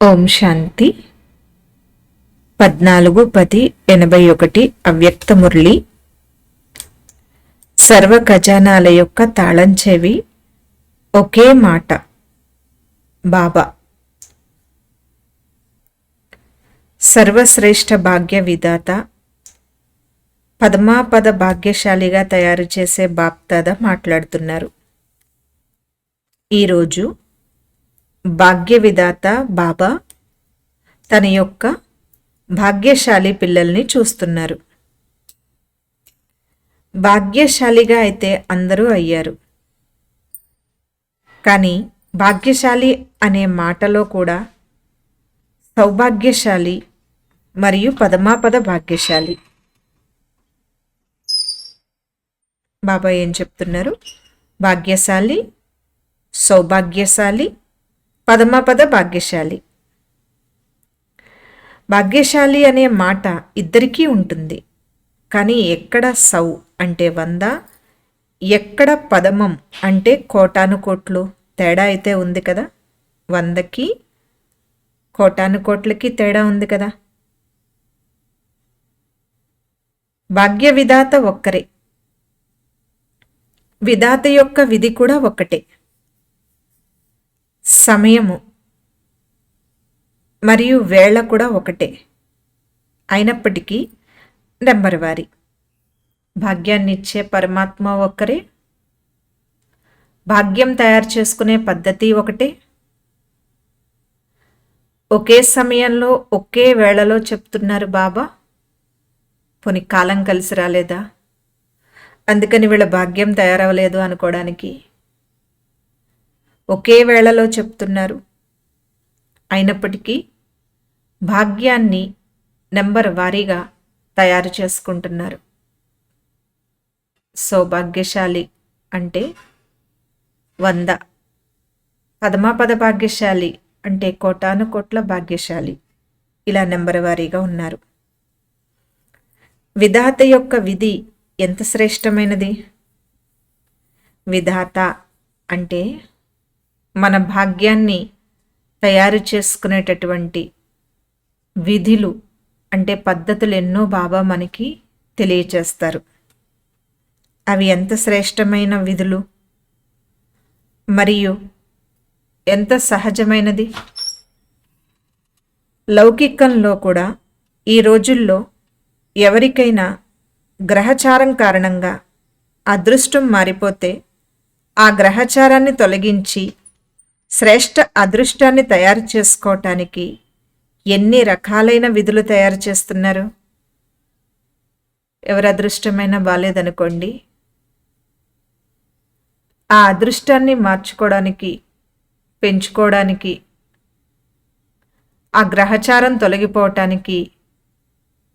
ఓం శాంతి 14/10/81 అవ్యక్త మురళి. సర్వ ఖజానాల యొక్క తాళం చెవి ఒకే మాట. బాబా సర్వశ్రేష్ఠ భాగ్య విధాత, పదమాపద భాగ్యశాలిగా తయారు చేసే బాప్దాదా మాట్లాడుతున్నారు. ఈరోజు భాగ్య విధాత బాబా తన యొక్క భాగ్యశాలి పిల్లల్ని చూస్తున్నారు. భాగ్యశాలిగా అయితే అందరూ అయ్యారు, కానీ భాగ్యశాలి అనే మాటలో కూడా సౌభాగ్యశాలి మరియు పదమాపద భాగ్యశాలి. బాబా ఏం చెప్తున్నారు? భాగ్యశాలి, సౌభాగ్యశాలి, పదమాపద భాగ్యశాలి. భాగ్యశాలి అనే మాట ఇద్దరికీ ఉంటుంది, కానీ ఎక్కడ సౌ అంటే 100, ఎక్కడ పదమం అంటే కోటాను కోట్లు తేడా అయితే ఉంది కదా. 100కి కోటాను కోట్లకి తేడా ఉంది కదా. భాగ్య విధాత ఒక్కరే, విధాత యొక్క విధి కూడా ఒక్కటే. సమయము మరియు వేళ కూడా ఒకటే అయినప్పటికీ నెంబర్ వారి. భాగ్యాన్ని ఇచ్చే పరమాత్మ ఒక్కరే, భాగ్యం తయారు చేసుకునే పద్ధతి ఒకటే. ఒకే సమయంలో ఒకే వేళలో చెప్తున్నారు బాబా. పోనీ కాలం కలిసి రాలేదా, అందుకని వీళ్ళ భాగ్యం తయారవలేదు అనుకోవడానికి? ఒకే వేళలో చెప్తున్నారు, అయినప్పటికీ భాగ్యాన్ని నెంబర్ వారీగా తయారు చేసుకుంటున్నారు. సౌభాగ్యశాలి అంటే 100, పదమాపద భాగ్యశాలి అంటే కోటాను కోట్ల భాగ్యశాలి. ఇలా నెంబర్ వారీగా ఉన్నారు. విధాత యొక్క విధి ఎంత శ్రేష్టమైనది. విధాత అంటే మన భాగ్యాన్ని తయారు చేసుకునేటటువంటి విధులు అంటే పద్ధతులు ఎన్నో బాబా మనకి తెలియచేస్తారు. అవి ఎంత శ్రేష్టమైన విధులు మరియు ఎంత సహజమైనది. లౌకికంలో కూడా ఈ రోజుల్లో ఎవరికైనా గ్రహచారం కారణంగా అదృష్టం మారిపోతే ఆ గ్రహచారాన్ని తొలగించి శ్రేష్ఠ అదృష్టాన్ని తయారు చేసుకోవటానికి ఎన్ని రకాలైన విధులు తయారు చేస్తున్నారు. ఎవరి అదృష్టమైనా బాలేదనుకోండి, ఆ అదృష్టాన్ని మార్చుకోవడానికి, పెంచుకోవడానికి, ఆ గ్రహచారం తొలగిపోవటానికి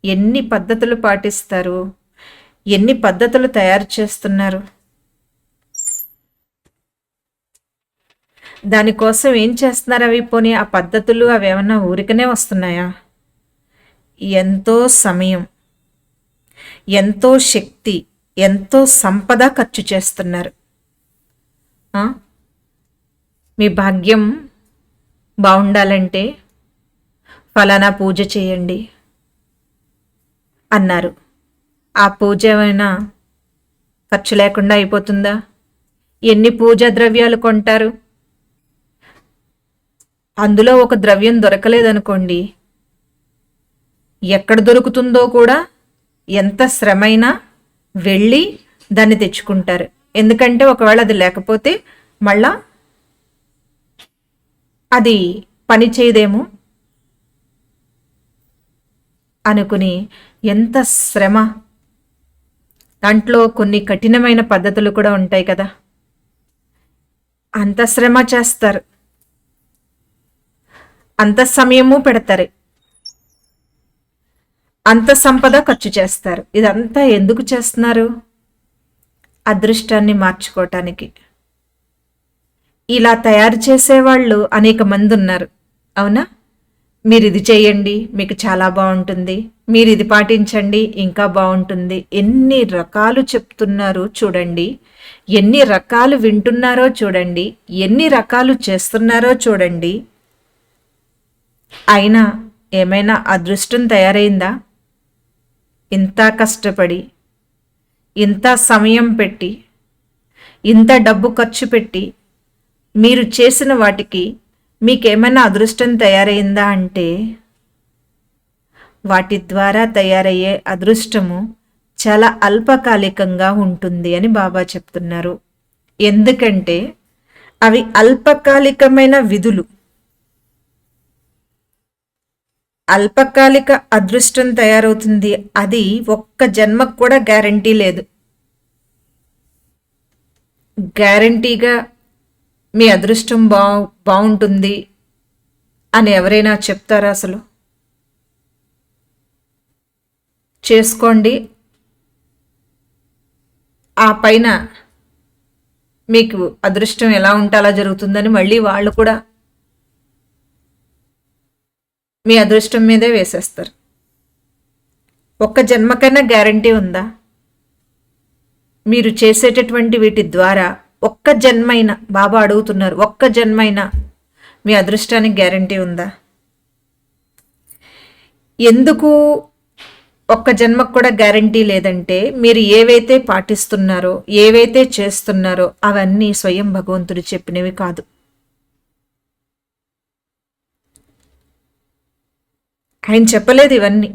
ఎన్ని పద్ధతులు పాటిస్తారు, ఎన్ని పద్ధతులు తయారు చేస్తున్నారు. దానికోసం ఏం చేస్తున్నారు? అవి పోనీ ఆ పద్ధతులు అవి ఏమన్నా ఊరికనే వస్తున్నాయా? ఎంతో సమయం, ఎంతో శక్తి, ఎంతో సంపద ఖర్చు చేస్తున్నారు. మీ భాగ్యం బాగుండాలంటే ఫలానా పూజ చేయండి అన్నారు. ఆ పూజ ఏమైనా ఖర్చు లేకుండా అయిపోతుందా? ఎన్ని పూజా ద్రవ్యాలు కొంటారు? అందులో ఒక ద్రవ్యం దొరకలేదనుకోండి, ఎక్కడ దొరుకుతుందో కూడా ఎంత శ్రమైనా వెళ్ళి దాన్ని తెచ్చుకుంటారు. ఎందుకంటే ఒకవేళ అది లేకపోతే మళ్ళా అది పని చేయదేమో అనుకుని ఎంత శ్రమ. దాంట్లో కొన్ని కఠినమైన పద్ధతులు కూడా ఉంటాయి కదా. అంత శ్రమ చేస్తారు, అంత సమయము పెడతారు, అంత సంపద ఖర్చు చేస్తారు. ఇదంతా ఎందుకు చేస్తున్నారు? అదృష్టాన్ని మార్చుకోవటానికి. ఇలా తయారు చేసేవాళ్ళు అనేక మంది ఉన్నారు, అవునా? మీరు ఇది చేయండి, మీకు చాలా బాగుంటుంది, మీరు ఇది పాటించండి, ఇంకా బాగుంటుంది. ఎన్ని రకాలు చెప్తున్నారు చూడండి, ఎన్ని రకాలు వింటున్నారో చూడండి, ఎన్ని రకాలు చేస్తున్నారో చూడండి. అయినా ఏమైనా అదృష్టం తయారైందా? ఇంత కష్టపడి, ఇంత సమయం పెట్టి, ఇంత డబ్బు ఖర్చు పెట్టి మీరు చేసిన వాటికి మీకేమైనా అదృష్టం తయారైందా అంటే వాటి ద్వారా తయారయ్యే అదృష్టము చాలా అల్పకాలికంగా ఉంటుంది అని బాబా చెప్తున్నారు. ఎందుకంటే అవి అల్పకాలికమైన విధులు. అల్పకాలిక అదృష్టం తయారవుతుంది, అది ఒక్క జన్మకు కూడా గ్యారంటీ లేదు. గ్యారంటీగా మీ అదృష్టం బాగుంటుంది అని ఎవరైనా చెప్తారా? అసలు చేసుకోండి, ఆ పైన మీకు అదృష్టం ఎలా ఉంటే అలా జరుగుతుందని మళ్ళీ వాళ్ళు కూడా మీ అదృష్టం మీదే వేసేస్తారు. ఒక్క జన్మకైనా గ్యారంటీ ఉందా? మీరు చేసేటటువంటి వీటి ద్వారా ఒక్క జన్మైనా, బాబా అడుగుతున్నారు, ఒక్క జన్మైనా మీ అదృష్టానికి గ్యారంటీ ఉందా? ఎందుకు ఒక్క జన్మకు కూడా గ్యారంటీ లేదంటే మీరు ఏవైతే పాటిస్తున్నారో, ఏవైతే చేస్తున్నారో అవన్నీ స్వయం భగవంతుడు చెప్పినవి కాదు. ఆయన చెప్పలేదు ఇవన్నీ.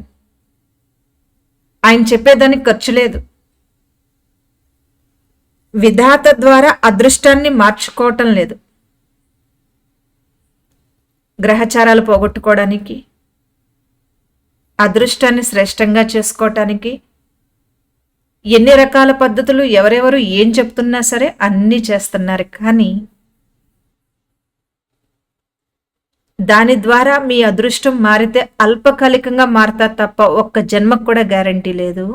ఆయన చెప్పేదానికి ఖర్చు లేదు. విధాత ద్వారా అదృష్టాన్ని మార్చుకోవటం లేదు. గ్రహచారాలు పోగొట్టుకోవడానికి, అదృష్టాన్ని శ్రేష్టంగా చేసుకోవటానికి ఎన్ని రకాల పద్ధతులు ఎవరెవరు ఏం చెప్తున్నా సరే అన్నీ చేస్తున్నారు. కానీ దాని ద్వారా మీ అదృష్టం మారితే అల్పకాలికంగా మారుతా తప్ప ఒక్క జన్మకు కూడా గ్యారంటీ లేదు.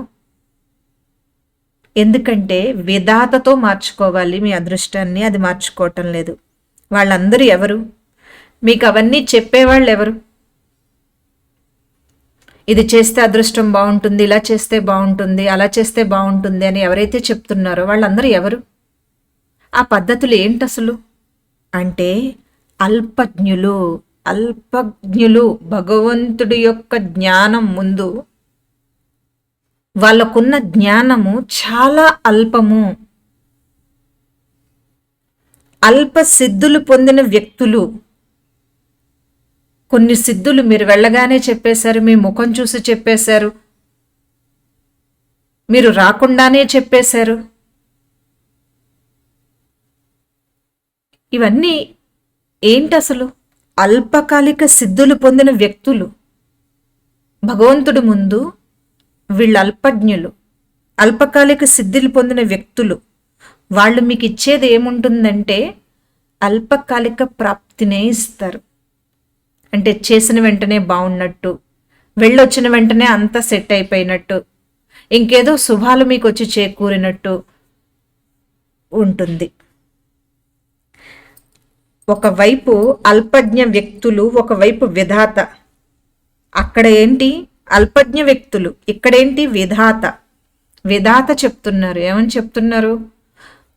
ఎందుకంటే విధాతతో మార్చుకోవాలి మీ అదృష్టాన్ని, అది మార్చుకోవటం లేదు. వాళ్ళందరూ ఎవరు? మీకు అవన్నీ చెప్పేవాళ్ళు ఎవరు? ఇది చేస్తే అదృష్టం బాగుంటుంది, ఇలా చేస్తే బాగుంటుంది, అలా చేస్తే బాగుంటుంది అని ఎవరైతే చెప్తున్నారో వాళ్ళందరూ ఎవరు? ఆ పద్ధతులు ఏంటి అసలు అంటే అల్పజ్ఞులు. అల్పజ్ఞులు భగవంతుడి యొక్క జ్ఞానం ముందు వాళ్ళకున్న జ్ఞానము చాలా అల్పము. అల్ప సిద్ధులు పొందిన వ్యక్తులు. కొన్ని సిద్ధులు మీరు వెళ్ళగానే చెప్పేశారు, మీ ముఖం చూసి చెప్పేశారు, మీరు రాకుండానే చెప్పేశారు. ఇవన్నీ ఏంటి అసలు? అల్పకాలిక సిద్ధులు పొందిన వ్యక్తులు భగవంతుడి ముందు వీళ్ళు అల్పజ్ఞులు, అల్పకాలిక సిద్ధులు పొందిన వ్యక్తులు. వాళ్ళు మీకు ఇచ్చేది ఏముంటుందంటే అల్పకాలిక ప్రాప్తినే ఇస్తారు. అంటే చేసిన వెంటనే బాగున్నట్టు, వెళ్ళొచ్చిన వెంటనే అంతా సెట్ అయిపోయినట్టు, ఇంకేదో శుభాలు మీకు వచ్చి చేకూరినట్టు ఉంటుంది. ఒకవైపు అల్పజ్ఞ వ్యక్తులు, ఒకవైపు విధాత. అక్కడ ఏంటి అల్పజ్ఞ వ్యక్తులు, ఇక్కడేంటి విధాత. విధాత చెప్తున్నారు, ఏమని చెప్తున్నారు?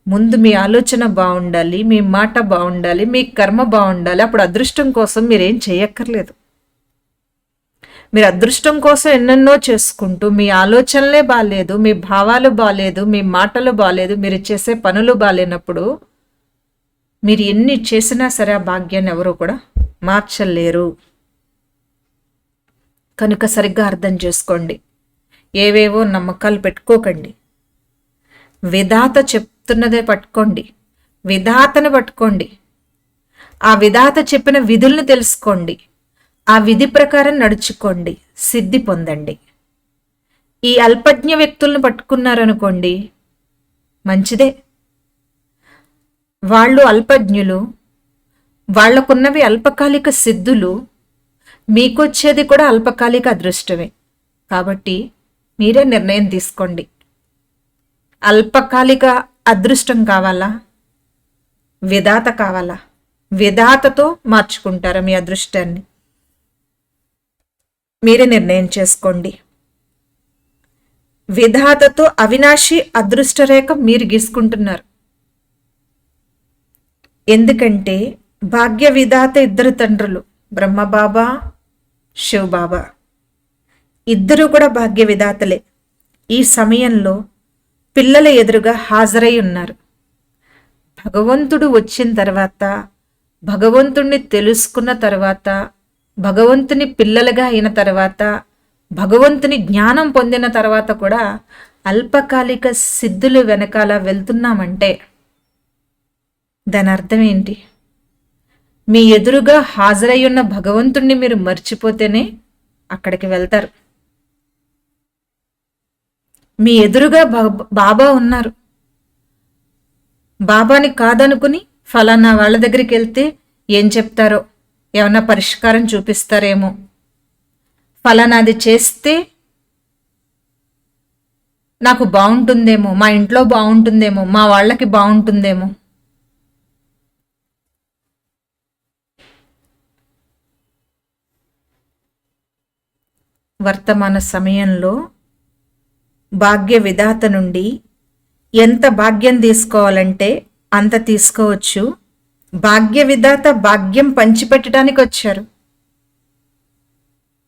ముందు మీ ఆలోచన బాగుండాలి, మీ మాట బాగుండాలి, మీ కర్మ బాగుండాలి. అప్పుడు అదృష్టం కోసం మీరేం చేయక్కర్లేదు. మీరు అదృష్టం కోసం ఎన్నెన్నో చేసుకుంటూ మీ ఆలోచనలే బాగాలేదు, మీ భావాలు బాగాలేదు, మీ మాటలు బాగాలేదు, మీరు చేసే పనులు బాగాలేనప్పుడు మీరు ఎన్ని చేసినా సరే ఆ భాగ్యాన్ని ఎవరూ కూడా మార్చలేరు. కనుక సరిగ్గా అర్థం చేసుకోండి. ఏవేవో నమ్మకాలు పెట్టుకోకండి. విధాత చెప్తున్నదే పట్టుకోండి, విధాతను పట్టుకోండి. ఆ విధాత చెప్పిన విధుల్ని తెలుసుకోండి, ఆ విధి ప్రకారం నడుచుకోండి, సిద్ధి పొందండి. ఈ అల్పజ్ఞ వ్యక్తులను పట్టుకున్నారనుకోండి, మంచిదే. వాళ్ళు అల్పజ్ఞులు, వాళ్లకున్నవి అల్పకాలిక సిద్ధులు, మీకొచ్చేది కూడా అల్పకాలిక అదృష్టమే. కాబట్టి మీరే నిర్ణయం తీసుకోండి. అల్పకాలిక అదృష్టం కావాలా, విధాత కావాలా? విధాతతో మార్చుకుంటారా మీ అదృష్టాన్ని? మీరే నిర్ణయం చేసుకోండి. విధాతతో అవినాశి అదృష్ట రేఖ మీరు గీసుకుంటున్నారు. ఎందుకంటే భాగ్య విధాత ఇద్దరు తండ్రులు, బ్రహ్మబాబా శివ్ బాబా ఇద్దరూ కూడా భాగ్య విధాతలే. ఈ సమయంలో పిల్లల ఎదురుగా హాజరై ఉన్నారు. భగవంతుడు వచ్చిన తర్వాత, భగవంతుణ్ణి తెలుసుకున్న తర్వాత, భగవంతుని పిల్లలుగా అయిన తర్వాత, భగవంతుని జ్ఞానం పొందిన తర్వాత కూడా అల్పకాలిక సిద్ధులు వెనకాల వెళ్తున్నామంటే దాని అర్థం ఏంటి? మీ ఎదురుగా హాజరై ఉన్న భగవంతుణ్ణి మీరు మర్చిపోతేనే అక్కడికి వెళ్తారు. మీ ఎదురుగా బాబా ఉన్నారు. బాబాని కాదనుకుని ఫలానా వాళ్ళ దగ్గరికి వెళ్తే ఏం చెప్తారో, ఏమన్నా పరిష్కారం చూపిస్తారేమో, ఫలానాది చేస్తే నాకు బాగుంటుందేమో, మా ఇంట్లో బాగుంటుందేమో, మా వాళ్ళకి బాగుంటుందేమో. వర్తమాన సమయంలో భాగ్య విధాత నుండి ఎంత భాగ్యం తీసుకోవాలంటే అంత తీసుకోవచ్చు. భాగ్య విధాత భాగ్యం పంచిపెట్టడానికి వచ్చారు.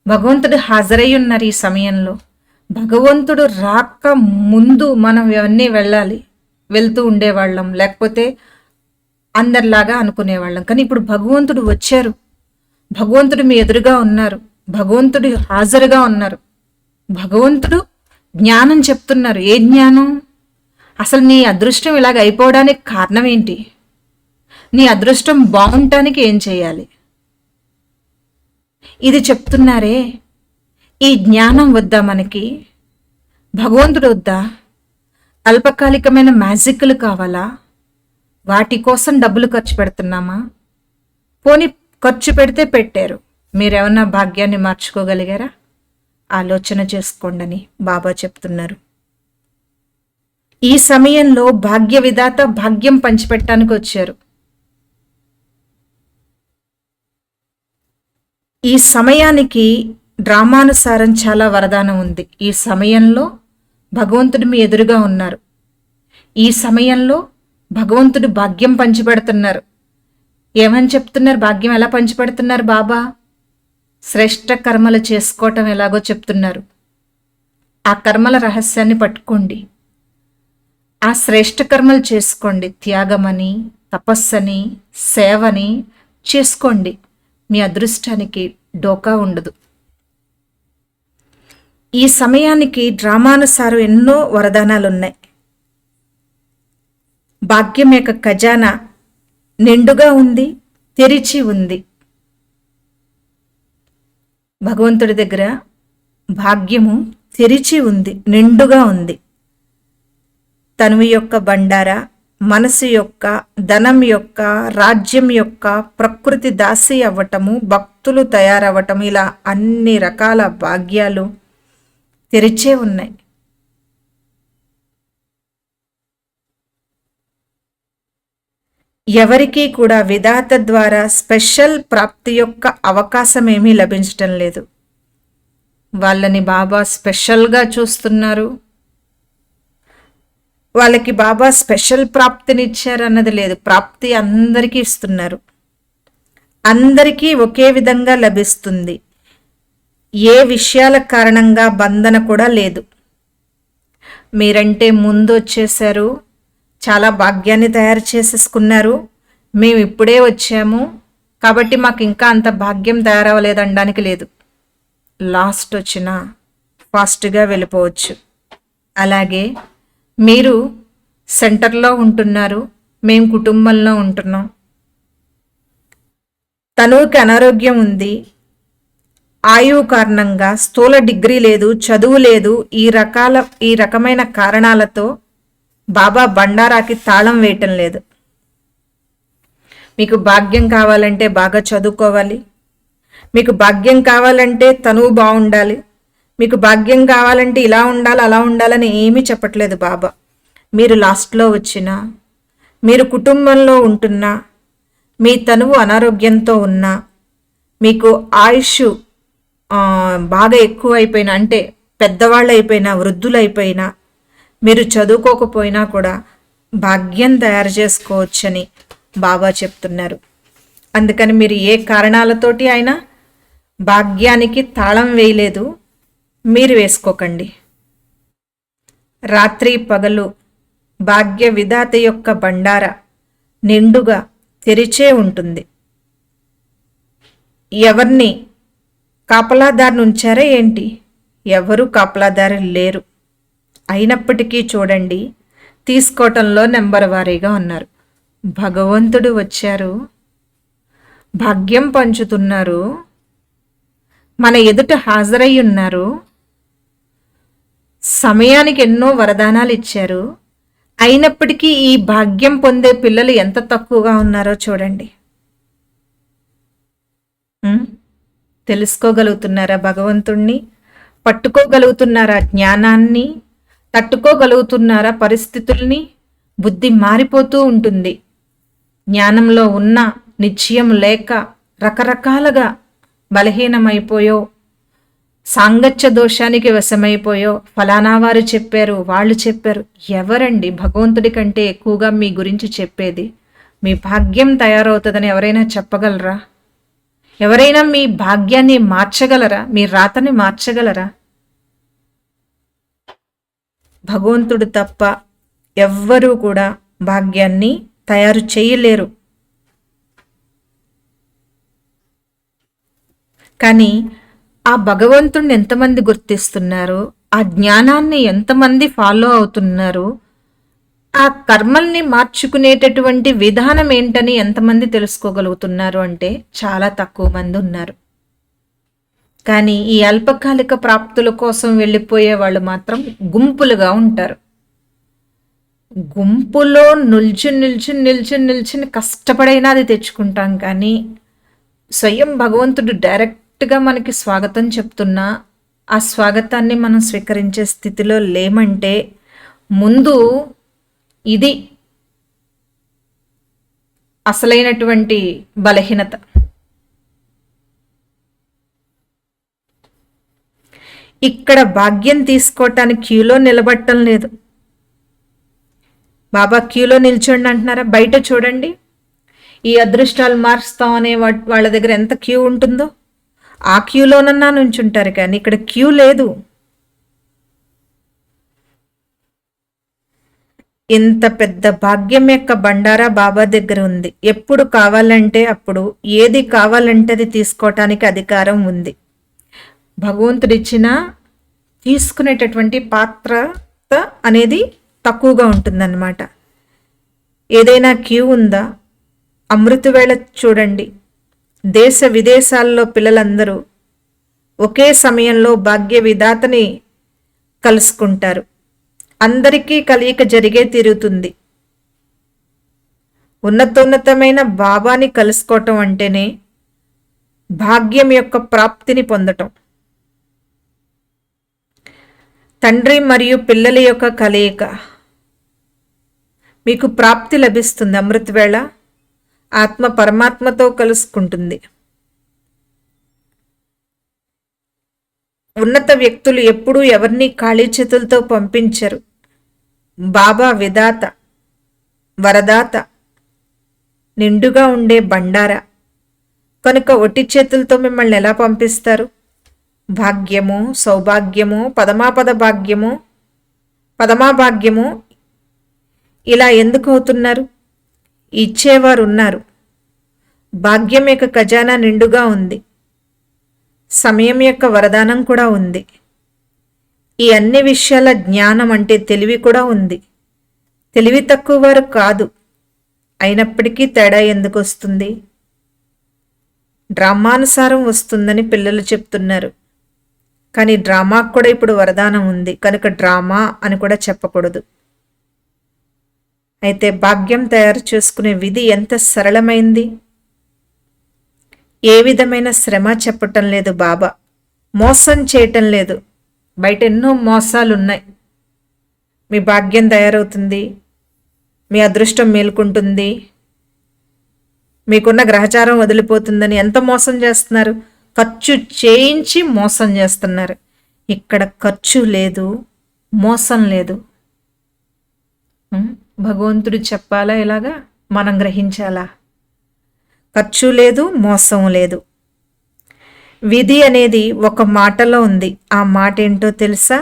భగవంతుడు హాజరై ఉన్నారు. ఈ సమయంలో భగవంతుడు రాక ముందు మనం ఇవన్నీ వెళ్తూ ఉండేవాళ్ళం, లేకపోతే అందరిలాగా అనుకునేవాళ్ళం. కానీ ఇప్పుడు భగవంతుడు వచ్చారు. భగవంతుడు మీ ఎదురుగా ఉన్నారు. భగవంతుడు హాజరుగా ఉన్నారు. భగవంతుడు జ్ఞానం చెప్తున్నారు. ఏ జ్ఞానం? అసలు నీ అదృష్టం ఇలాగ అయిపోవడానికి కారణం ఏంటి? నీ అదృష్టం బాగుండటానికి ఏం చేయాలి? ఇది చెప్తున్నారే. ఈ జ్ఞానం వద్దా మనకి? భగవంతుడు వద్దా? అల్పకాలికమైన మ్యాజిక్లు కావాలా? వాటి కోసం డబ్బులు ఖర్చు పెడుతున్నామా? పోనీ ఖర్చు పెడితే పెట్టారు, మీరేమన్నా భాగ్యాన్ని మార్చుకోగలిగారా? ఆలోచన చేసుకోండని బాబా చెప్తున్నారు. ఈ సమయంలో భాగ్య విధాత భాగ్యం పంచిపెట్టడానికి వచ్చారు. ఈ సమయానికి డ్రామానుసారం చాలా వరదానం ఉంది. ఈ సమయంలో భగవంతుడు మీ ఎదురుగా ఉన్నారు. ఈ సమయంలో భగవంతుడు భాగ్యం పంచిపెడుతున్నారు. ఏమని చెప్తున్నారు? భాగ్యం ఎలా పంచిపెడుతున్నారు బాబా? శ్రేష్ఠ కర్మలు చేసుకోవటం ఎలాగో చెప్తున్నారు. ఆ కర్మల రహస్యాన్ని పట్టుకోండి. ఆ శ్రేష్ఠ కర్మలు చేసుకోండి. త్యాగమని, తపస్సని, సేవని చేసుకోండి. మీ అదృష్టానికి డోకా ఉండదు. ఈ సమయానికి డ్రామానుసారం ఎన్నో వరదానాలున్నాయి. భాగ్యం యొక్క ఖజానా నిండుగా ఉంది, తెరిచి ఉంది. భగవంతుడి దగ్గర భాగ్యము తెరిచి ఉంది, నిండుగా ఉంది. తనువు యొక్క బండారా, మనసు యొక్క, ధనం యొక్క, రాజ్యం యొక్క, ప్రకృతి దాసి అవ్వటము, భక్తులు తయారవ్వటం, ఇలా అన్ని రకాల భాగ్యాలు తెరిచే ఉన్నాయి. ఎవరికీ కూడా విధాత ద్వారా స్పెషల్ ప్రాప్తి యొక్క అవకాశం ఏమీ లభించటం లేదు. వాళ్ళని బాబా స్పెషల్గా చూస్తున్నారు. వాళ్ళకి బాబా స్పెషల్ ప్రాప్తినిచ్చారు అన్నది లేదు. ప్రాప్తి అందరికీ ఇస్తున్నారు. అందరికీ ఒకే విధంగా లభిస్తుంది. ఏ విషయాల కారణంగా బంధన కూడా లేదు. మీరంటే ముందు వచ్చేసారు, చాలా భాగ్యాన్ని తయారు చేసేసుకున్నారు, మేము ఇప్పుడే వచ్చాము కాబట్టి మాకు ఇంకా అంత భాగ్యం తయారవ్వలేదనడానికి లేదు. లాస్ట్ వచ్చినా ఫాస్ట్గా వెళ్ళిపోవచ్చు. అలాగే మీరు సెంటర్లో ఉంటున్నారు, మేము కుటుంబంలో ఉంటున్నాం. తనువుకి అనారోగ్యం ఉంది, ఆయువు కారణంగా, స్థూల డిగ్రీ లేదు, చదువు లేదు, ఈ రకమైన కారణాలతో బాబా బండారాకి తాళం వేయటం లేదు. మీకు భాగ్యం కావాలంటే బాగా చదువుకోవాలి, మీకు భాగ్యం కావాలంటే తనువు బాగుండాలి, మీకు భాగ్యం కావాలంటే ఇలా ఉండాలి అలా ఉండాలని ఏమీ చెప్పట్లేదు బాబా. మీరు లాస్ట్లో వచ్చినా, మీరు కుటుంబంలో ఉంటున్నా, మీ తనువు అనారోగ్యంతో ఉన్నా, మీకు ఆయుష్ బాగా ఎక్కువ అయిపోయినా, అంటే పెద్దవాళ్ళు అయిపోయినా, వృద్ధులైపోయినా, మీరు చదువుకోకపోయినా కూడా భాగ్యం తయారు చేసుకోవచ్చని బాబా చెప్తున్నారు. అందుకని మీరు ఏ కారణాలతోటి అయినా భాగ్యానికి తాళం వేయలేదు, మీరు వేసుకోకండి. రాత్రి పగలు భాగ్య విధాత యొక్క బండార నిండుగా తెరిచే ఉంటుంది. ఎవరిని కాపలాదారుని ఉంచారా ఏంటి? ఎవరు కాపలాదారు లేరు. అయినప్పటికీ చూడండి, తీసుకోవటంలో నెంబర్ వారీగా ఉన్నారు. భగవంతుడు వచ్చారు, భాగ్యం పంచుతున్నారు, మన ఎదుట హాజరై ఉన్నారు, సమయానికి ఎన్నో వరదానాలు ఇచ్చారు. అయినప్పటికీ ఈ భాగ్యం పొందే పిల్లలు ఎంత తక్కువగా ఉన్నారో చూడండి. తెలుసుకోగలుగుతున్నారా భగవంతుణ్ణి? పట్టుకోగలుగుతున్నారా జ్ఞానాన్ని? తట్టుకోగలుగుతున్నారా పరిస్థితుల్ని? బుద్ధి మారిపోతూ ఉంటుంది. జ్ఞానంలో ఉన్న నిశ్చయం లేక రకరకాలుగా బలహీనమైపోయో, సాంగత్య దోషానికి వశమైపోయో, ఫలానా వారు చెప్పారు, వాళ్ళు చెప్పారు. ఎవరండి భగవంతుడి కంటే ఎక్కువగా మీ గురించి చెప్పేది? మీ భాగ్యం తయారవుతుందని ఎవరైనా చెప్పగలరా? ఎవరైనా మీ భాగ్యాన్ని మార్చగలరా? మీ రాతని మార్చగలరా? భగవంతుడు తప్ప ఎవ్వరూ కూడా భాగ్యాన్ని తయారు చేయలేరు. కానీ ఆ భగవంతుణ్ణి ఎంతమంది గుర్తిస్తున్నారు? ఆ జ్ఞానాన్ని ఎంతమంది ఫాలో అవుతున్నారు? ఆ కర్మల్ని మార్చుకునేటటువంటి విధానం ఏంటని ఎంతమంది తెలుసుకోగలుగుతున్నారు అంటే చాలా తక్కువ మంది ఉన్నారు. కానీ ఈ అల్పకాలిక ప్రాప్తుల కోసం వెళ్ళిపోయే వాళ్ళు మాత్రం గుంపులుగా ఉంటారు. గుంపులో నిల్చుని కష్టపడైనా అది తెచ్చుకుంటాం. కానీ స్వయం భగవంతుడు డైరెక్ట్గా మనకి స్వాగతం చెప్తున్నా ఆ స్వాగతాన్ని మనం స్వీకరించే స్థితిలో లేమంటే ముందు ఇది అసలైనటువంటి బలహీనత. ఇక్కడ భాగ్యం తీసుకోవటానికి క్యూలో నిలబడటం లేదు. బాబా క్యూలో నిల్చోండి అంటున్నారా? బయట చూడండి, ఈ అదృష్టాలు మారుస్తాం అనే వాళ్ళ దగ్గర ఎంత క్యూ ఉంటుందో ఆ క్యూలోనన్నా నుంచుంటారు. కానీ ఇక్కడ క్యూ లేదు. ఇంత పెద్ద భాగ్యం యొక్క బండారా బాబా దగ్గర ఉంది. ఎప్పుడు కావాలంటే అప్పుడు, ఏది కావాలంటే అది తీసుకోవటానికి అధికారం ఉంది. భగవంతుడిచ్చిన తీసుకునేటటువంటి పాత్రత అనేది తక్కువగా ఉంటుందన్నమాట. ఏదైనా క్యూ ఉందా? అమృతవేళ చూడండి, దేశ విదేశాల్లో పిల్లలందరూ ఒకే సమయంలో భాగ్య విధాతని కలుసుకుంటారు. అందరికీ కలయిక జరిగే తీరుతుంది. ఉన్నతోన్నతమైన బాబాని కలుసుకోవటం అంటేనే భాగ్యం యొక్క ప్రాప్తిని పొందటం. తండ్రి మరియు పిల్లల యొక్క కలయిక, మీకు ప్రాప్తి లభిస్తుంది. అమృతవేళ ఆత్మ పరమాత్మతో కలుసుకుంటుంది. ఉన్నత వ్యక్తులు ఎప్పుడూ ఎవరిని ఖాళీ చేతులతో పంపించరు. బాబా విధాత, వరదాత, నిండుగా ఉండే బండార కనుక ఒట్టి చేతులతో మిమ్మల్ని ఎలా పంపిస్తారు? భాగ్యము, సౌభాగ్యము, పదమాభాగ్యము ఇలా ఎందుకు అవుతున్నారు? ఇచ్చేవారు ఉన్నారు. భాగ్యం యొక్క ఖజానా నిండుగా ఉంది. సమయం యొక్క వరదానం కూడా ఉంది. ఈ అన్ని విషయాల జ్ఞానం అంటే తెలివి కూడా ఉంది. తెలివి తక్కువ వారు కాదు. అయినప్పటికీ తేడా ఎందుకు వస్తుంది? డ్రామానుసారం వస్తుందని పిల్లలు చెప్తున్నారు. కానీ డ్రామాకు కూడా ఇప్పుడు వరదానం ఉంది కనుక డ్రామా అని కూడా చెప్పకూడదు. అయితే భాగ్యం తయారు చేసుకునే విధి ఎంత సరళమైంది. ఏ విధమైన శ్రమ చెప్పటం లేదు బాబా, మోసం చేయటం లేదు. బయట ఎన్నో మోసాలు ఉన్నాయి. మీ భాగ్యం తయారవుతుంది, మీ అదృష్టం మేలుకుంటుంది, మీకున్న గ్రహచారం వదిలిపోతుందని ఎంత మోసం చేస్తున్నారు. ఖర్చు చేయించి మోసం చేస్తున్నారు. ఇక్కడ ఖర్చు లేదు, మోసం లేదు. భగవంతుడు చెప్పాలా? ఇలాగా మనం గ్రహించాలా? ఖర్చు లేదు, మోసం లేదు. విధి అనేది ఒక మాటలో ఉంది. ఆ మాట ఏంటో తెలుసా?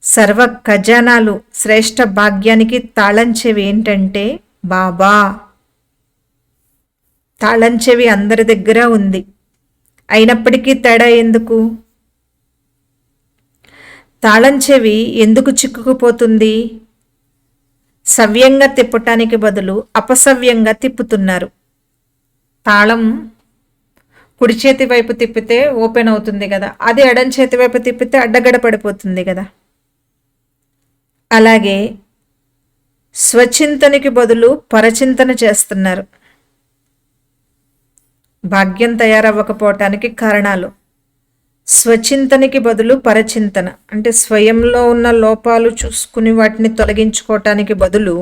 సర్వ ఖజానాలు శ్రేష్ఠ భాగ్యానికి తాళం చెవి ఏంటంటే బాబా. తాళం చెవి అందరి దగ్గర ఉంది. అయినప్పటికీ తేడా ఎందుకు? తాళం చెవి ఎందుకు చిక్కుకుపోతుంది? సవ్యంగా తిప్పటానికి బదులు అపసవ్యంగా తిప్పుతున్నారు. తాళం కుడి చేతి వైపు తిప్పితే ఓపెన్ అవుతుంది కదా, అది ఎడం చేతి వైపు తిప్పితే అడ్డగడ పడిపోతుంది కదా. అలాగే స్వచింతనకి బదులు పరచింతన చేస్తున్నారు. భాగ్యం తయారవ్వకపోవటానికి కారణాలు స్వచింతనకి బదులు పరచింతన, అంటే స్వయంలో ఉన్న లోపాలు చూసుకుని వాటిని తొలగించుకోవటానికి బదులు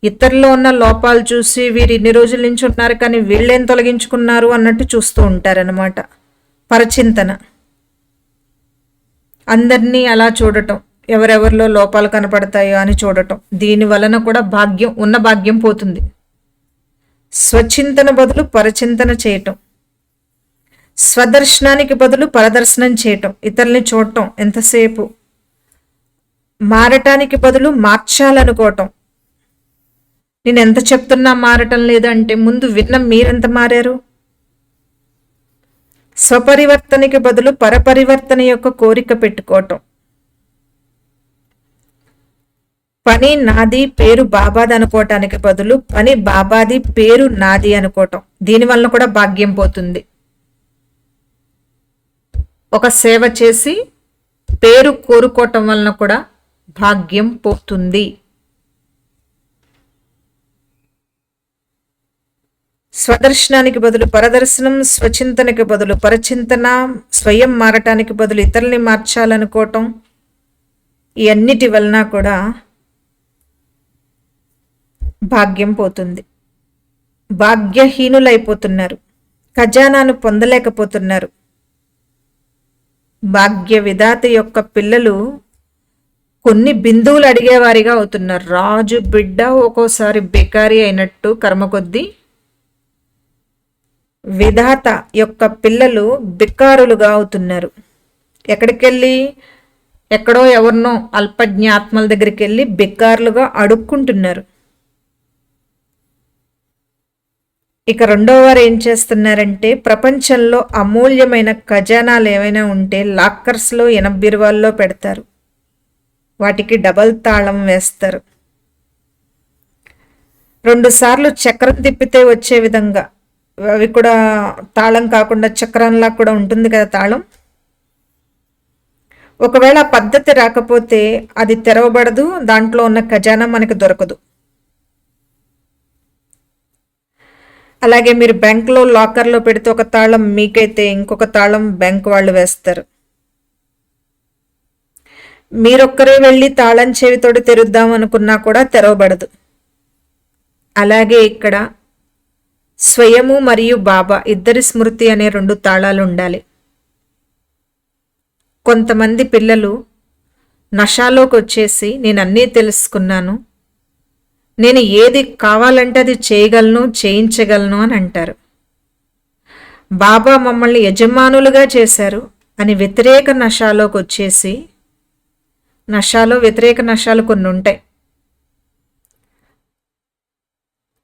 ఇతరులో ఉన్న లోపాలు చూసి వీరు ఇన్ని రోజుల నుంచి ఉన్నారు కానీ వీళ్ళేం తొలగించుకున్నారు అన్నట్టు చూస్తూ ఉంటారనమాట. పరచింతన, అందరినీ అలా చూడటం, ఎవరెవరిలో లోపాలు కనపడతాయో అని చూడటం. దీని వలన కూడా భాగ్యం పోతుంది. స్వచింతన బదులు పరచింతన చేయటం, స్వదర్శనానికి బదులు పరదర్శనం చేయటం, ఇతరుల్ని చూడటం ఎంతసేపు. మారటానికి బదులు మార్చాలనుకోవటం. నేను ఎంత చెప్తున్నా మారటం లేదంటే ముందు విన్న మీరెంత మారారు? స్వపరివర్తనకి బదులు పరపరివర్తన యొక్క కోరిక పెట్టుకోవటం. పని నాది పేరు బాబాది అనుకోవటానికి బదులు పని బాబాది పేరు నాది అనుకోవటం. దీనివల్ల కూడా భాగ్యం పోతుంది. ఒక సేవ చేసి పేరు కోరుకోవటం వలన కూడా భాగ్యం పోతుంది. స్వదర్శనానికి బదులు పరదర్శనం, స్వచింతనకి బదులు పరచింతన, స్వయం మారటానికి బదులు ఇతరుల్ని మార్చాలనుకోవటం, ఈ అన్నిటి వలన కూడా భాగ్యం పోతుంది. భాగ్యహీనులైపోతున్నారు, ఖజానాను పొందలేకపోతున్నారు. భాగ్య విధాత యొక్క పిల్లలు కొన్ని బిందువులు అడిగేవారిగా అవుతున్నారు. రాజు బిడ్డ ఒక్కోసారి బేకారి అయినట్టు కర్మ కొద్దీ విధాత యొక్క పిల్లలు బిక్కారులుగా అవుతున్నారు. ఎక్కడికెళ్ళి ఎక్కడో ఎవరినో అల్పజ్ఞ ఆత్మల దగ్గరికి వెళ్ళి బిక్కారులుగా అడుక్కుంటున్నారు. ఇక రెండో వారు ఏం చేస్తున్నారంటే ప్రపంచంలో అమూల్యమైన ఖజానాలు ఏమైనా ఉంటే లాక్కర్స్లో ఎనబిరువాల్లో పెడతారు. వాటికి డబల్ తాళం వేస్తారు. 2 సార్లు చక్రం తిప్పితే వచ్చే విధంగా, అవి కూడా తాళం కాకుండా చక్రంలా కూడా ఉంటుంది కదా తాళం. ఒకవేళ ఆ పద్ధతి రాకపోతే అది తెరవబడదు, దాంట్లో ఉన్న ఖజానా మనకి దొరకదు. అలాగే మీరు బ్యాంకులో లాకర్లో పెడితే ఒక తాళం మీకైతే ఇంకొక తాళం బ్యాంక్ వాళ్ళు వేస్తారు. మీరొక్కరే వెళ్ళి తాళం చెవితోటి తెరుద్దాం అనుకున్నా కూడా తెరవబడదు. అలాగే ఇక్కడ స్వయము మరియు బాబా ఇద్దరి స్మృతి అనే 2 తాళాలు ఉండాలి. కొంతమంది పిల్లలు నషాలోకి వచ్చేసి నేను అన్నీ తెలుసుకున్నాను, నేను ఏది కావాలంటే అది చేయగలను, చేయించగలను అని అంటారు. బాబా మమ్మల్ని యజమానులుగా చేశారు అని వ్యతిరేక నషాలోకి వచ్చేసి, నషాలో వ్యతిరేక నషాలు కొన్ని ఉంటాయి.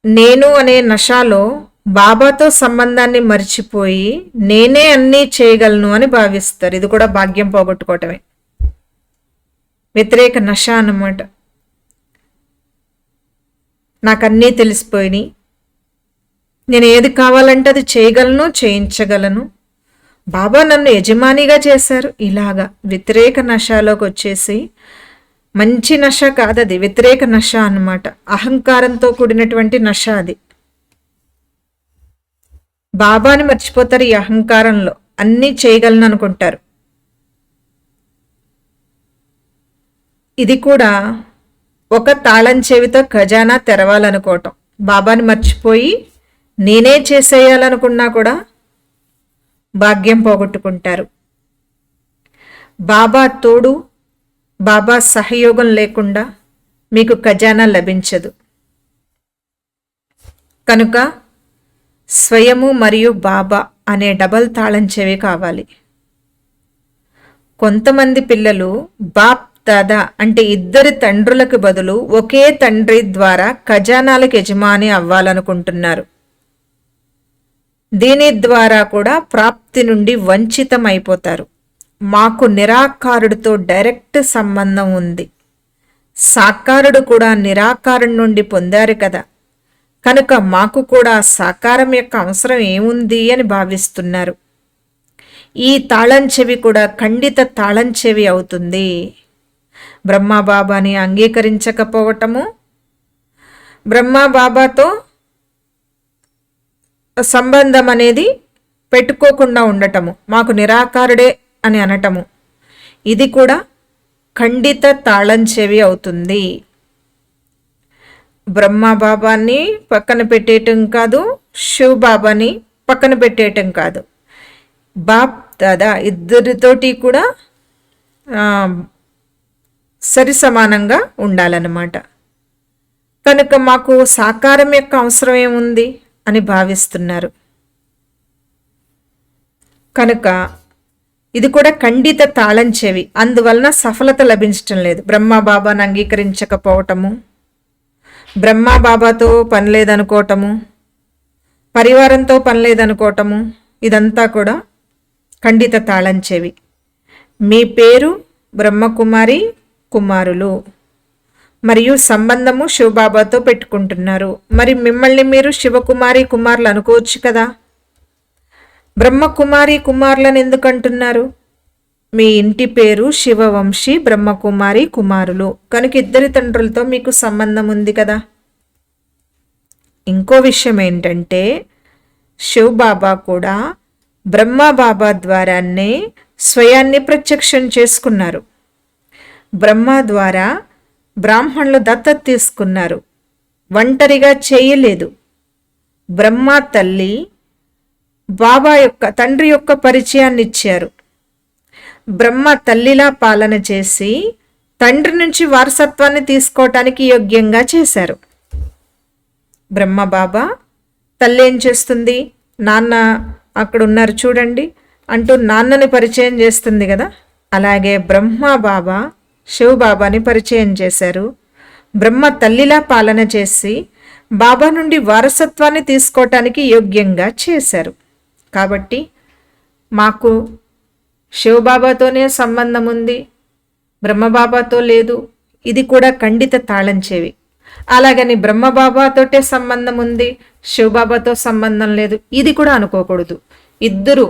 నేను అనే నషాలో బాబాతో సంబంధాన్ని మర్చిపోయి నేనే అన్నీ చేయగలను అని భావిస్తారు. ఇది కూడా భాగ్యం పోగొట్టుకోవటమే, వ్యతిరేక నష అన్నమాట. నాకన్నీ తెలిసిపోయినాయి, నేను ఏది కావాలంటే అది చేయగలను, చేయించగలను, బాబా నన్ను యజమానిగా చేశారు. ఇలాగా వ్యతిరేక నషలోకి వచ్చేసి, మంచి నష కాదు అది, వ్యతిరేక నష అన్నమాట. అహంకారంతో కూడినటువంటి నష అది. బాబాని మర్చిపోతారు ఈ అహంకారంలో, అన్నీ చేయగలను అనుకుంటారు. ఇది కూడా ఒక తాళం చెవితో ఖజానా తెరవాలనుకోవటం. బాబాని మర్చిపోయి నేనే చేసేయాలనుకున్నా కూడా భాగ్యం పోగొట్టుకుంటారు. బాబా తోడు, బాబా సహయోగం లేకుండా మీకు ఖజానా లభించదు. కనుక స్వయము మరియు బాబా అనే డబల్ తాళం చెవి కావాలి. కొంతమంది పిల్లలు బాప్ దాదా అంటే ఇద్దరి తండ్రులకు బదులు ఒకే తండ్రి ద్వారా ఖజానాలకు యజమాని అవ్వాలనుకుంటున్నారు. దీని ద్వారా కూడా ప్రాప్తి నుండి వంచితం అయిపోతారు. మాకు నిరాకారుడితో డైరెక్ట్ సంబంధం ఉంది. సాకారుడు కూడా నిరాకారం నుండి పొందారు కదా, కనుక మాకు కూడా సాకారం యొక్క అవసరం ఏముంది అని భావిస్తున్నారు. ఈ తాళం చెవి కూడా ఖండిత తాళం చెవి అవుతుంది. బ్రహ్మబాబాని అంగీకరించకపోవటము, బ్రహ్మబాబాతో సంబంధం అనేది పెట్టుకోకుండా ఉండటము, మాకు నిరాకారుడే అని అనటము, ఇది కూడా ఖండిత తాళం చెవి అవుతుంది. బ్రహ్మబాబాని పక్కన పెట్టేయటం కాదు, శివ్ బాబాని పక్కన పెట్టేయటం కాదు. బాప్ దాదా ఇద్దరితోటి కూడా సరి సమానంగా ఉండాలన్నమాట. కనుక మాకు సాకారం యొక్క అవసరం ఏముంది అని భావిస్తున్నారు. కనుక ఇది కూడా ఖండిత తాళం చెవి, అందువలన సఫలత లభించటం లేదు. బ్రహ్మబాబాను అంగీకరించకపోవటము, బ్రహ్మబాబాతో పని లేదనుకోవటము, పరివారంతో పని లేదనుకోవటము, ఇదంతా కూడా ఖండిత తాళం చెవి. మీ పేరు బ్రహ్మకుమారి కుమారులు మరియు సంబంధము శివబాబాతో పెట్టుకుంటున్నారు. మరి మిమ్మల్ని మీరు శివకుమారి కుమారులు అనుకోవచ్చు కదా. బ్రహ్మకుమారి కుమారులను ఎందుకు అంటున్నారు? మీ ఇంటి పేరు శివవంశీ బ్రహ్మకుమారి కుమారులు కనుక ఇద్దరి తండ్రులతో మీకు సంబంధం ఉంది కదా. ఇంకో విషయం ఏంటంటే శివబాబా కూడా బ్రహ్మబాబా ద్వారానే స్వయాన్ని ప్రత్యక్షం చేసుకున్నారు. బ్రహ్మ ద్వారా బ్రాహ్మణులు దత్తత తీసుకున్నారు, ఒంటరిగా చేయలేదు. బ్రహ్మ తల్లి బాబా యొక్క తండ్రి యొక్క పరిచయాన్ని ఇచ్చారు. బ్రహ్మ తల్లిలా పాలన చేసి తండ్రి నుంచి వారసత్వాన్ని తీసుకోవటానికి యోగ్యంగా చేశారు. బ్రహ్మ బాబా తల్లి ఏం చేస్తుంది? నాన్న అక్కడ ఉన్నారు చూడండి అంటూ నాన్నని పరిచయం చేస్తుంది కదా. అలాగే బ్రహ్మ బాబా శివబాబాని పరిచయం చేశారు. బ్రహ్మ తల్లిలా పాలన చేసి బాబా నుండి వారసత్వాన్ని తీసుకోవటానికి యోగ్యంగా చేశారు. కాబట్టి మాకు శివబాబాతోనే సంబంధం ఉంది, బ్రహ్మబాబాతో లేదు. ఇది కూడా ఖండిత తాళం చెవి. అలాగని బ్రహ్మబాబాతోటే సంబంధం ఉంది, శివబాబాతో సంబంధం లేదు, ఇది కూడా అనుకోకూడదు. ఇద్దరు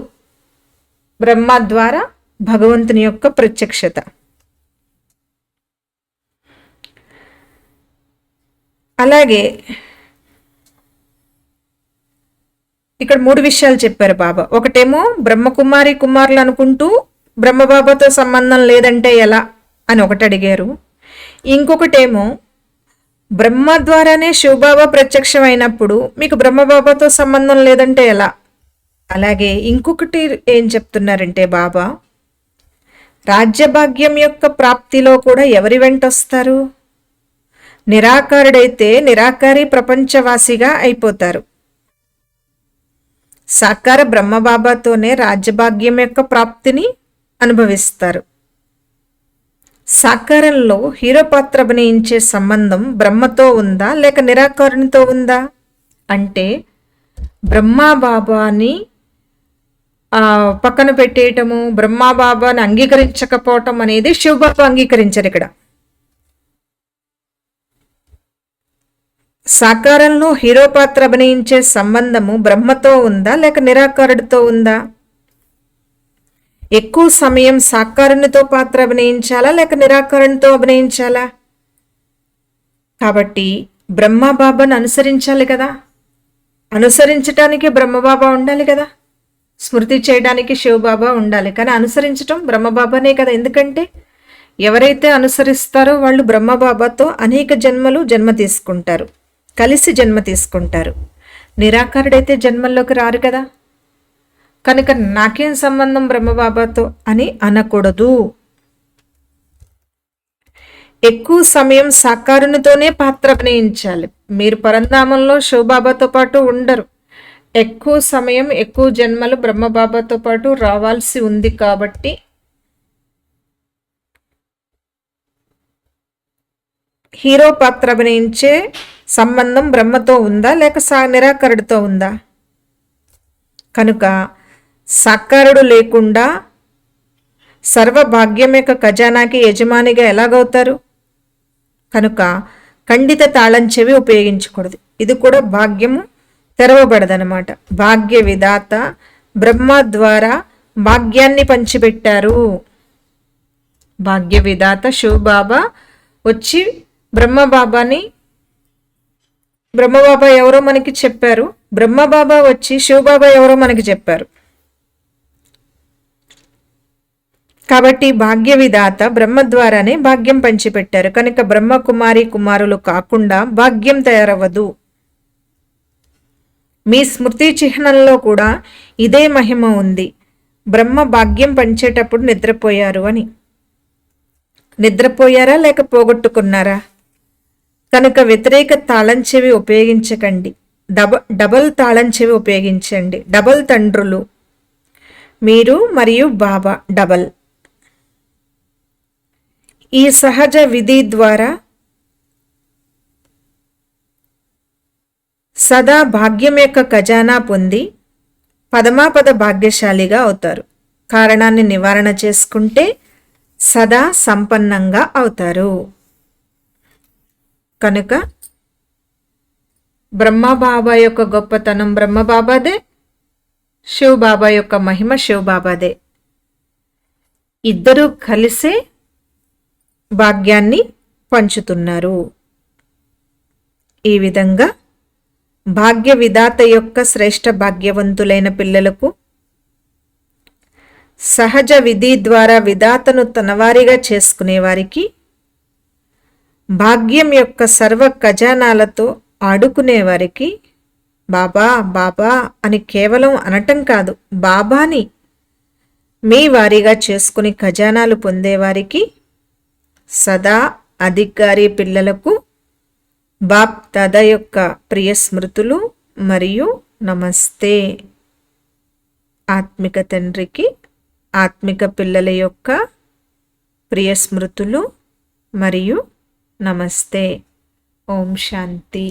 బ్రహ్మ ద్వారా భగవంతుని యొక్క ప్రత్యక్షత. అలాగే ఇక్కడ 3 విషయాలు చెప్పారు బాబా. ఒకటేమో బ్రహ్మకుమారి కుమారులు అనుకుంటూ బ్రహ్మబాబాతో సంబంధం లేదంటే ఎలా అని ఒకటి అడిగారు. ఇంకొకటేమో బ్రహ్మ ద్వారానే శివబాబా ప్రత్యక్షమైనప్పుడు మీకు బ్రహ్మబాబాతో సంబంధం లేదంటే ఎలా. అలాగే ఇంకొకటి ఏం చెప్తున్నారంటే బాబా రాజ్యభాగ్యం యొక్క ప్రాప్తిలో కూడా ఎవరి వెంట వస్తారు? నిరాకారుడైతే నిరాకారి ప్రపంచవాసిగా అయిపోతారు. సాకార బ్రహ్మబాబాతోనే రాజ్యభాగ్యం యొక్క ప్రాప్తిని అనుభవిస్తారు. సాకారంలో హీరో పాత్ర అభినయించే సంబంధం బ్రహ్మతో ఉందా లేక నిరాకారునితో ఉందా అంటే బ్రహ్మబాబాని పక్కన పెట్టేయటము, బ్రహ్మబాబాని అంగీకరించకపోవటం అనేది శివబాబా అంగీకరించారు. ఇక్కడ సాకారంలో హీరో పాత్ర అభినయించే సంబంధము బ్రహ్మతో ఉందా లేక నిరాకారుడితో ఉందా? ఎక్కువ సమయం సాకారునితో పాత్ర అభినయించాలా లేక నిరాకారునితో అభినయించాలా? కాబట్టి బ్రహ్మబాబాను అనుసరించాలి కదా. అనుసరించటానికి బ్రహ్మబాబా ఉండాలి కదా. స్మృతి చేయడానికి శివబాబా ఉండాలి, కానీ అనుసరించటం బ్రహ్మబాబానే కదా. ఎందుకంటే ఎవరైతే అనుసరిస్తారో వాళ్ళు బ్రహ్మబాబాతో అనేక జన్మలు జన్మ తీసుకుంటారు, కలిసి జన్మ తీసుకుంటారు. నిరాకారుడైతే జన్మల్లోకి రారు కదా. కనుక నాకేం సంబంధం బ్రహ్మబాబాతో అని అనకూడదు. ఎక్కువ సమయం సాకారునితోనే పాత్ర అభినయించాలి. మీరు పరంధామంలో శివబాబాతో పాటు ఉండరు, ఎక్కువ సమయం ఎక్కువ జన్మలు బ్రహ్మబాబాతో పాటు రావాల్సి ఉంది కాబట్టి హీరో పాత్ర అభినయించే సంబంధం బ్రహ్మతో ఉందా లేక నిరాకరుడితో ఉందా? కనుక సాకారుడు లేకుండా సర్వభాగ్యం యొక్క ఖజానాకి యజమానిగా ఎలాగవుతారు? కనుక ఖండిత తాళం చెవి ఉపయోగించకూడదు. ఇది కూడా భాగ్యము తెరవబడదనమాట. భాగ్య విధాత బ్రహ్మ ద్వారా భాగ్యాన్ని పంచిపెట్టారు. భాగ్య విధాత శివబాబా వచ్చి బ్రహ్మబాబా ఎవరో మనకి చెప్పారు. బ్రహ్మబాబా వచ్చి శివబాబా ఎవరో మనకి చెప్పారు. కాబట్టి భాగ్య విధాత బ్రహ్మ ద్వారానే భాగ్యం పంచిపెట్టారు. కనుక బ్రహ్మ కుమారి కుమారులు కాకుండా భాగ్యం తయారవ్వదు. మీ స్మృతి చిహ్నంలో కూడా ఇదే మహిమ ఉంది. బ్రహ్మ భాగ్యం పంచేటప్పుడు నిద్రపోయారు అని. నిద్రపోయారా లేక పోగొట్టుకున్నారా? కనుక వ్యతిరేక తాళం చెవి ఉపయోగించకండి. డబల్ తాళం చెవి ఉపయోగించండి. డబల్ తండ్రులు మీరు మరియు బాబా డబల్. ఈ సహజ విధి ద్వారా సదా భాగ్యం యొక్క ఖజానా పొంది పదమాపద భాగ్యశాలిగా అవుతారు. కారణాన్ని నివారణ చేసుకుంటే సదా సంపన్నంగా అవుతారు. కనుక బ్రహ్మబాబా యొక్క గొప్పతనం బ్రహ్మబాబాదే, శివబాబా యొక్క మహిమ శివబాబాదే. ఇద్దరూ కలిసే భాగ్యాన్ని పంచుతున్నారు. ఈ విధంగా భాగ్య విధాత యొక్క శ్రేష్ఠ భాగ్యవంతులైన పిల్లలకు సహజ విధి ద్వారా విధాతను తనవారిగా చేసుకునే వారికి భాగ్యం యొక్క సర్వ ఖజానాలతో ఆడుకునేవారికి బాబా బాబా అని కేవలం అనటం కాదు, బాబాని మీ వారిగా చేసుకుని ఖజానాలు పొందేవారికి సదా అధికారి పిల్లలకు బాప్ దాదా యొక్క ప్రియ స్మృతులు మరియు నమస్తే. ఆత్మిక తండ్రికి ఆత్మిక పిల్లల యొక్క ప్రియ స్మృతులు మరియు నమస్తే. ఓం శాంతి.